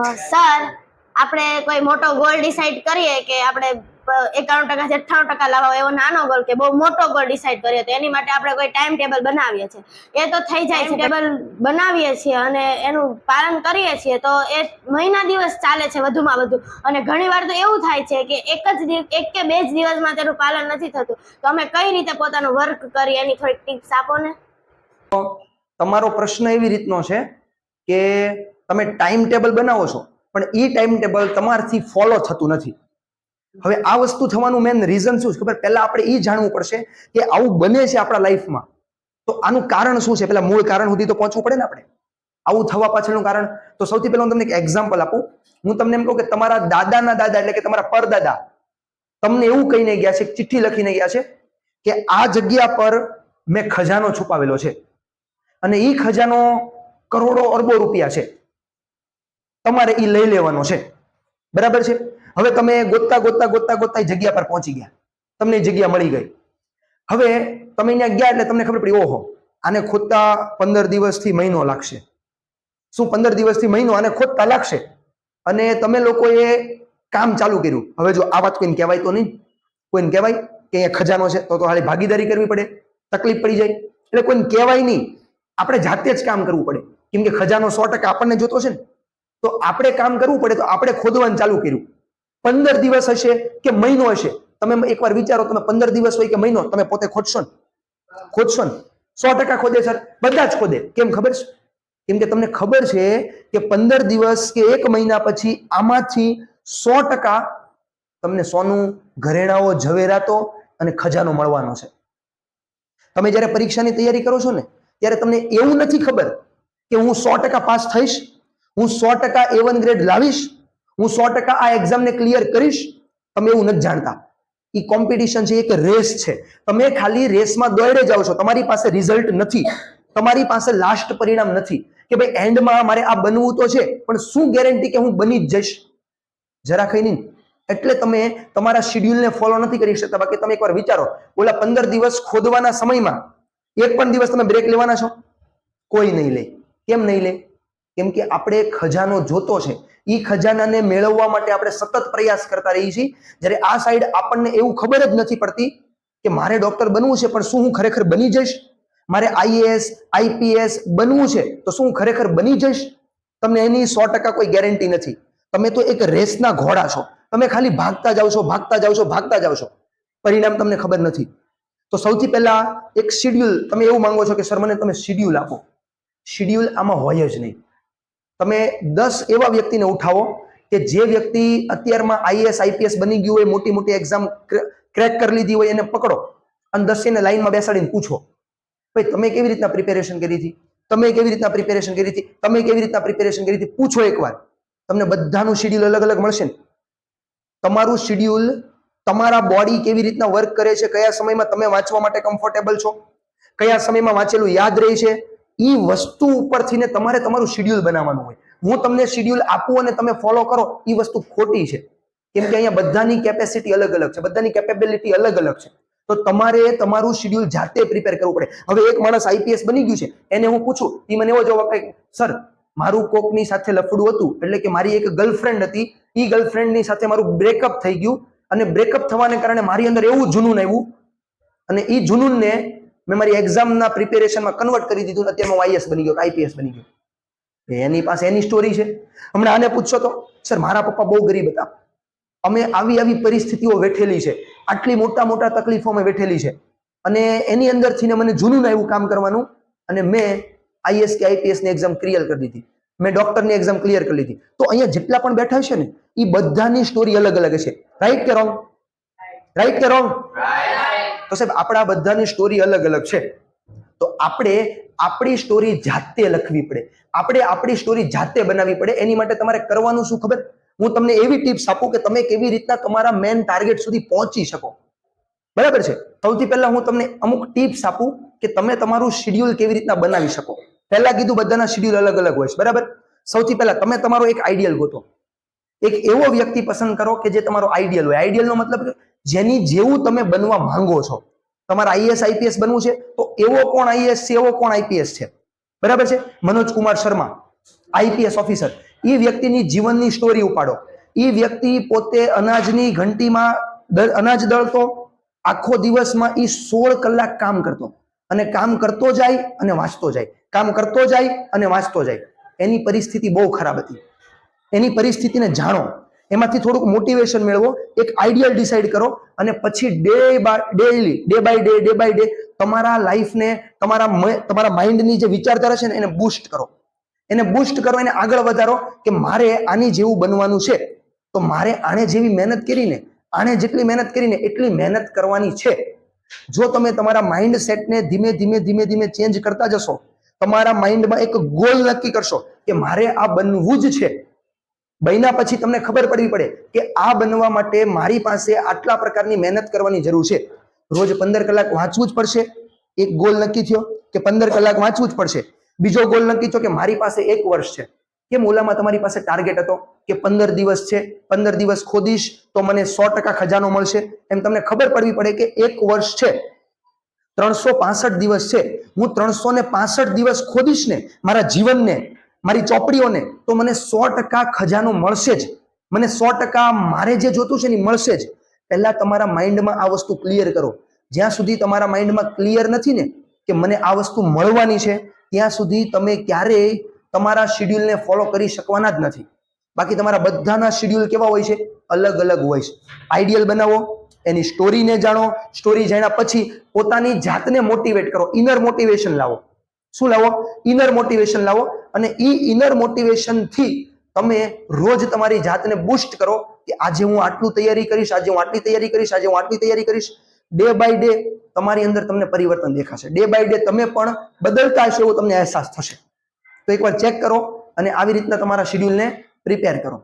Sir, આપણે કોઈ મોટો ગોલ ડિસાઈડ કરીએ કે આપણે 91% થી 98% લાવવા એવો નાનો ગોલ કે બહુ મોટો ગોલ ડિસાઈડ કરીએ તો એની માટે આપણે કોઈ ટાઈમ ટેબલ બનાવીએ છીએ. એ તો થઈ જાય છે, ટેબલ બનાવીએ છીએ અને એનું પાલન કરીએ છીએ તો એ મહિના દિવસ ચાલે છે વધુમાં વધુ. અને ઘણીવાર તો એવું થાય છે કે એક કે બે જ દિવસમાં તેનું પાલન નથી થતું. તો અમે કઈ રીતે પોતાનું વર્ક કરીએ એની થોડીક ટિપ્સ આપો ને. તમારો પ્રશ્ન એવી રીતનો છે કે તમે ટાઈમ ટેબલ બનાવો છો પણ એ ટાઈમ ટેબલ તમારાથી ફોલો થતું નથી. હવે આ વસ્તુ થવાનું મેન રીઝન શું છે ખબર? પહેલા આપણે એ જાણવું પડશે કે આવું બને છે આપણા લાઈફમાં તો આનું કારણ શું છે. પેલા મૂળ કારણ સુધી તો પહોંચવું પડે ને આપણે. આવું થવા પાછળનું કારણ તો સૌથી પહેલા હું તમને એક એક્ઝામ્પલ આપું. હું તમને એમ કહું કે તમારા દાદાના દાદા એટલે કે તમારા પરદાદા તમને એવું કહીને ગયા છે, ચિઠ્ઠી લખીને ગયા છે કે આ જગ્યા પર મેં ખજાનો છુપાવેલો છે અને એ ખજાનો કરોડો અરબો રૂપિયા છે, તમારે એ લઈ લેવાનો છે. બરાબર છે? હવે તમે ગોતતા ગોતતા ગોતતા ગોતતા જગ્યા પર પહોંચી ગયા, તમને જગ્યા મળી ગઈ. હવે તમે અહીંયા ગયા એટલે તમને ખબર પડી ઓહો આને ખોદતા 15 દિવસથી મહિનો લાગશે. શું 15 દિવસથી મહિનો આને ખોદતા લાગશે? અને તમે લોકોએ કામ ચાલુ કર્યું. હવે જો આ વાત કોઈને કહેવાય તો નહીં, કોઈને કહેવાય કે અહીંયા ખજાનો છે તો હાલી ભાગીદારી કરવી પડે, તકલીફ પડી જાય. એટલે કોઈને કહેવાય નહીં, આપણે જાતે જ કામ કરવું પડે. કેમ કે ખજાનો 100% આપણને જોતો છે ને, તો આપણે કામ કરવું પડે. તો આપણે ખોદવાનું ચાલુ કર્યું. 15 દિવસ હશે કે મહિનો હશે, તમે એકવાર વિચારો, તમે 15 દિવસ હોય કે મહિનો તમે પોતે ખોદશો ને? ખોદશો ને? 100% ખોદે સર, બધા જ ખોદે. કેમ ખબર છે? કેમ કે તમને ખબર છે કે 15 દિવસ કે એક મહિના પછી આમાંથી 100% તમને સોનું, ઘરેણાઓ, ઝવેરાતો અને ખજાનો મળવાનો છે. તમે જ્યારે પરીક્ષાની તૈયારી કરો છો ને ત્યારે તમને એવું નથી ખબર કે હું 100% પાસ થઈશ, હું 100% A1 ગ્રેડ લાવીશ, હું 100% આ એક્ઝામને ક્લિયર કરીશ. તમે એવું નથી જાણતા. એ કોમ્પિટિશન છે, એક રેસ છે. તમે ખાલી રેસમાં દોડે જાઓ છો, તમારી પાસે રિઝલ્ટ નથી, તમારી પાસે લાસ્ટ પરિણામ નથી કે ભાઈ એન્ડમાં મારે આ બનવું તો છે પણ શું ગેરંટી કે હું બની જ જઈશ? જરા કઈ નહીં. એટલે તમે તમારા શેડ્યુલને ફોલો નથી કરી શકતા. બાકી તમે એકવાર વિચારો, ઓલા 15 દિવસ ખોદવાના સમયમાં એક પણ દિવસ તમે બ્રેક લેવાના છો? કોઈ નહીં લે. કેમ નહીં લે? કેમ કે આપણે ખજાનો જોતો છે. એ ખજાનાને મેળવવા માટે આપણે સતત પ્રયાસ કરતા રહીએ છીએ. જ્યારે આ સાઈડ આપણને એવું ખબર જ નથી પડતી કે મારે ડોક્ટર બનવું છે પણ શું હું ખરેખર બની જઈશ? મારે IAS IPS બનવું છે તો શું હું ખરેખર બની જઈશ? તમને એની 100% કોઈ ગેરંટી નથી. તમે તો એક રેસના ઘોડા છો. તમે ખાલી ભાગતા જાવ છો, ભાગતા જાવ છો, ભાગતા જાવ છો, પરિણામ તમને ખબર નથી. તો સૌથી પહેલા એક શેડ્યુલ. તમે એવું માંગો છો કે સર મને તમે શેડ્યુલ આપો. શેડ્યુલ આમાં હોય જ નહીં. તમે 10 એવા વ્યક્તિને ઉઠાવો કે જે વ્યક્તિ અત્યારમાં IAS IPS બની ગયું હોય, મોટી મોટી એક્ઝામ ક્રેક કરી લીધી હોય, એને પકડો અને 10 ને લાઈનમાં બેસાડીને પૂછો, ભાઈ તમે કેવી રીતના પ્રિપેરેશન કરી હતી? તમે કેવી રીતના પ્રિપેરેશન કરી હતી? તમે કેવી રીતના પ્રિપેરેશન કરી હતી? પૂછો એકવાર. તમને બધાનું શેડ્યુલ અલગ અલગ મળશે ને. તમારું શેડ્યુલ, તમારા બોડી કેવી રીતના વર્ક કરે છે, કયા સમયમાં તમે વાંચવા માટે કમ્ફર્ટેબલ છો, કયા સમયમાં વાંચેલું યાદ રહે છે, એ વસ્તુ ઉપરથી ને તમારે તમારું શેડ્યુલ બનાવવાનું હોય. હું તમને શેડ્યુલ આપું અને તમે ફોલો કરો, એ વસ્તુ ખોટી છે. કેમ કે અહીંયા બધાની કેપેસિટી અલગ અલગ છે, બધાની કેપેબિલિટી અલગ અલગ છે. તો તમારે તમારું શેડ્યુલ જાતે પ્રિપેર કરવું પડે. હવે એક માણસ IPS બની ગયું છે, એને હું પૂછું, એ મને એવો જવાબ આપે, સર મારું કોકની સાથે લફડું હતું, એટલે કે મારી એક ગર્લફ્રેન્ડ હતી, એ ગર્લફ્રેન્ડની સાથે મારું બ્રેકઅપ થઈ ગયું અને બ્રેકઅપ થવાને કારણે મારી અંદર એવું જુનૂન આવ્યું અને એ જુનૂનને મેં મારી એક્ઝામના પ્રિપેરેશનમાં કન્વર્ટ કરી દીધું. અત્યારે હું IAS બની ગયો, IPS બની ગયો. એની પાસે એની સ્ટોરી છે. હમણાં આને પૂછશો તો, સર મારા પપ્પા બહુ ગરીબ હતા, અમે આવી આવી પરિસ્થિતિઓ વેઠેલી છે, આટલી મોટા મોટા તકલીફો અમે વેઠેલી છે અને એની અંદરથી મને જુનૂન આવ્યું કામ કરવાનું અને મેં IAS કે IPS ની એક્ઝામ ક્લિયર કરી દીધી, મેં ડોક્ટરની એક્ઝામ ક્લિયર કરી લીધી. તો અહીંયા જેટલા પણ બેઠા છે ને એ બધાની સ્ટોરી અલગ અલગ છે. રાઈટ કે રોંગ? રાઈટ કે રોંગ? તો સાહેબ આપણા બધાની સ્ટોરી અલગ અલગ છે. તો આપણે આપણી સ્ટોરી જાતે લખવી પડે, આપણે આપણી સ્ટોરી જાતે બનાવવી પડે. એની માટે તમારે કરવાનું શું ખબર? હું તમને એવી ટિપ્સ આપું કે તમે કેવી રીતના તમારા મેન ટાર્ગેટ સુધી પહોંચી શકો. બરાબર છે? સૌથી પહેલા હું તમને અમુક ટિપ્સ આપું કે તમે તમારું શેડ્યુલ કેવી રીતના બનાવી શકો. પહેલા કીધું બધાના શેડ્યુલ અલગ અલગ હોય છે. બરાબર? સૌથી પહેલા તમે તમારો એક આઈડિયલ ગોતો. એક એવો વ્યક્તિ પસંદ કરો કે જે તમારો આઈડિયલ હોય. આઈડિયલ નો મતલબ જેની જેવું તમે બનવા માંગો છો. તમારે IAS IPS બનવું છે તો એવો કોણ IAS છે, એવો કોણ IPS છે? બરાબર છે? મનોજ કુમાર શર્મા IPS ઓફિસર, એ વ્યક્તિની જીવનની સ્ટોરી ઉપાડો. એ વ્યક્તિ પોતે અનાજની ઘંટીમાં અનાજ દળતો, આખો દિવસમાં એ 16 કલાક કામ કરતો, અને કામ કરતો જાય અને વાંચતો જાય, કામ કરતો જાય અને વાંચતો જાય. એની પરિસ્થિતિ બહુ ખરાબ હતી. એની પરિસ્થિતિને જાણો, એમાંથી થોડુંક મોટિવેશન મેળવો, એક આઈડિયલ ડિસાઈડ કરો, અને પછી ડે બાય ડે તમારા લાઈફને, તમારા માઇન્ડની જે વિચારધારા છે ને એને બૂસ્ટ કરો. એને બૂસ્ટ કરો, એને આગળ વધારો કે મારે આની જેવું બનવાનું છે, તો મારે આને જેવી મહેનત કરીને, આને જેટલી મહેનત કરીને એટલી મહેનત કરવાની છે. જો તમે તમારા માઇન્ડ સેટને ધીમે ધીમે ચેન્જ કરતા જશો, તમારા માઇન્ડમાં એક ગોલ નક્કી કરશો કે મારે આ બનવું જ છે. બન્યા પછી તમને ખબર પડવી પડે કે આ બનવા માટે મારી પાસે આટલા પ્રકારની મહેનત કરવાની જરૂર છે. રોજ 15 કલાક વાંચવું જ પડશે, એક ગોલ નક્કી થયો કે 15 કલાક વાંચવું જ પડશે. બીજો ગોલ નક્કી થયો કે મારી પાસે 1 વર્ષ છે. કેમ ઓલામાં તમારી પાસે ટાર્ગેટ હતો કે 15 દિવસ છે, 15 દિવસ ખોદીશ તો મને 100% ખજાનો મળશે. એમ તમને ખબર પડવી પડે કે 1 વર્ષ છે, 365 દિવસ છે, હું 365 દિવસ ખોદીશ ને મારા જીવનને, મારી ચોપડીઓને, તો મને 100% ખજાનો મળશે જ. મને 100% મારે જે જોતું છે ને મળશે જ. પહેલા તમારા માઇન્ડમાં આ વસ્તુ ક્લિયર કરો. જ્યાં સુધી તમારા માઇન્ડમાં ક્લિયર નથી ને કે મને આ વસ્તુ મળવાની છે, ત્યાં સુધી તમે ક્યારેય તમારા શેડ્યુલને ફોલો કરી શકવાના જ નથી. બાકી તમારા બધાના શેડ્યુલ કેવા હોય છે? અલગ અલગ હોય છે. આઈડિયલ બનાવો, એની સ્ટોરીને જાણો, સ્ટોરી જાણ્યા પછી પોતાની જાતને મોટિવેટ કરો, ઇનર મોટિવેશન લાવો. શું લાવો? ઇનર મોટિવેશન લાવો. અને એ ઇનર મોટિવેશન થી તમે રોજ તમારી જાતને બૂસ્ટ કરો કે આજે હું આટલું તૈયારી કરીશ, આજે હું આટલી તૈયારી કરીશ, આજે હું આટલી તૈયારી કરીશ. ડે બાય ડે તમારી અંદર તમને પરિવર્તન દેખાશે. ડે બાય ડે તમે પણ બદલતા હશો એવો તમને અહેસાસ થશે. તો એકવાર ચેક કરો અને આવી રીતના તમારા શેડ્યુલને પ્રિપેર કરો.